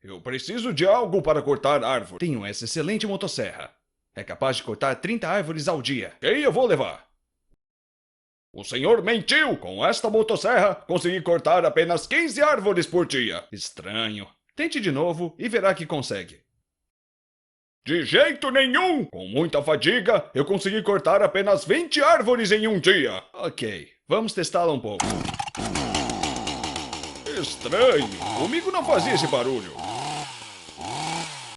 Eu preciso de algo para cortar árvore. Tenho essa excelente motosserra. É capaz de cortar 30 árvores ao dia. Quem eu vou levar? O senhor mentiu! Com esta motosserra, consegui cortar apenas 15 árvores por dia. Estranho. Tente de novo e verá que consegue. De jeito nenhum! Com muita fadiga, eu consegui cortar apenas 20 árvores em um dia. Ok, vamos testá-la um pouco. Estranho. Comigo não fazia esse barulho.